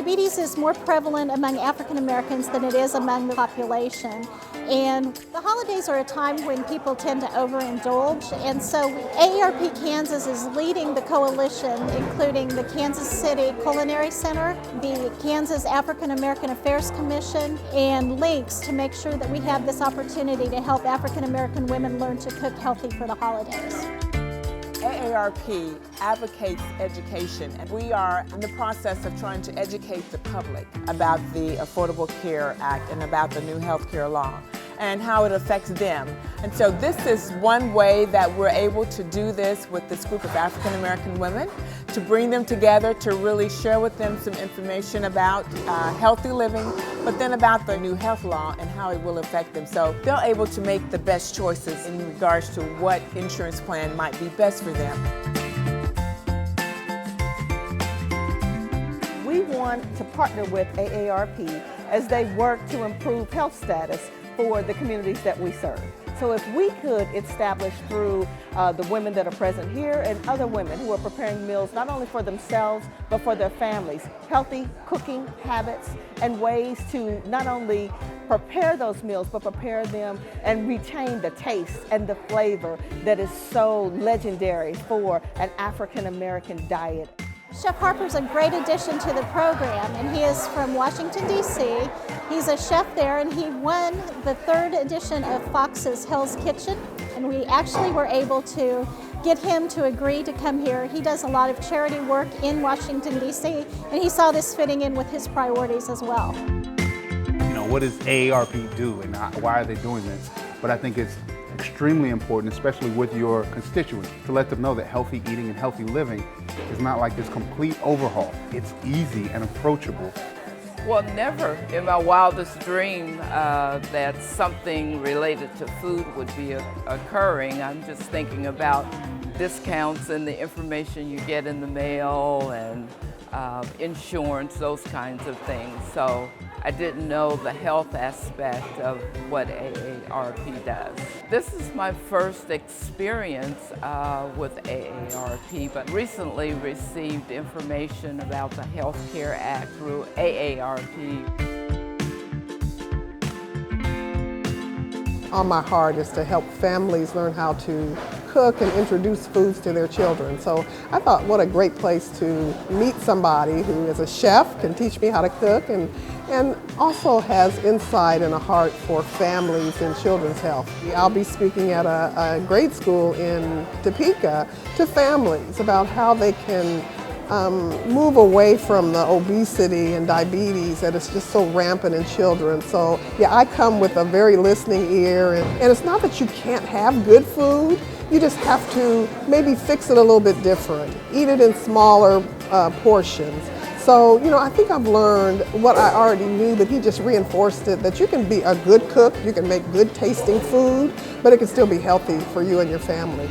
Diabetes is more prevalent among African Americans than it is among the population. And the holidays are a time when people tend to overindulge, and so AARP Kansas is leading the coalition, including the Kansas City Culinary Center, the Kansas African American Affairs Commission, and Links to make sure that we have this opportunity to help African American women learn to cook healthy for the holidays. AARP advocates education, and we are in the process of trying to educate the public about the Affordable Care Act and about the new health care law and how it affects them. And so this is one way that we're able to do this with this group of African American women, to bring them together, to really share with them some information about healthy living, but then about the new health law and how it will affect them. So they're able to make the best choices in regards to what insurance plan might be best for them. We want to partner with AARP as they work to improve health status for the communities that we serve. So if we could establish through the women that are present here and other women who are preparing meals not only for themselves but for their families, healthy cooking habits and ways to not only prepare those meals but prepare them and retain the taste and the flavor that is so legendary for an African American diet. Chef Harper is a great addition to the program, and he is from Washington, D.C. He's a chef there, and he won the 3rd edition of Fox's Hell's Kitchen, and we actually were able to get him to agree to come here. He does a lot of charity work in Washington, D.C., and he saw this fitting in with his priorities as well. You know, what does AARP do and why are they doing this? But I think it's extremely important, especially with your constituents, to let them know that healthy eating and healthy living is not like this complete overhaul. It's easy and approachable. Well, never in my wildest dream that something related to food would be occurring. I'm just thinking about discounts and the information you get in the mail and insurance, those kinds of things. So I didn't know the health aspect of what AARP does. This is my first experience with AARP, but recently received information about the Health Care Act through AARP. On my heart is to help families learn how to cook and introduce foods to their children. So I thought, what a great place to meet somebody who is a chef, can teach me how to cook, and also has insight and a heart for families and children's health. I'll be speaking at a grade school in Topeka to families about how they can move away from the obesity and diabetes that is just so rampant in children. So yeah, I come with a very listening ear, and it's not that you can't have good food, you just have to maybe fix it a little bit different. Eat it in smaller portions. So, you know, I think I've learned what I already knew, but he just reinforced it, that you can be a good cook, you can make good tasting food, but it can still be healthy for you and your family.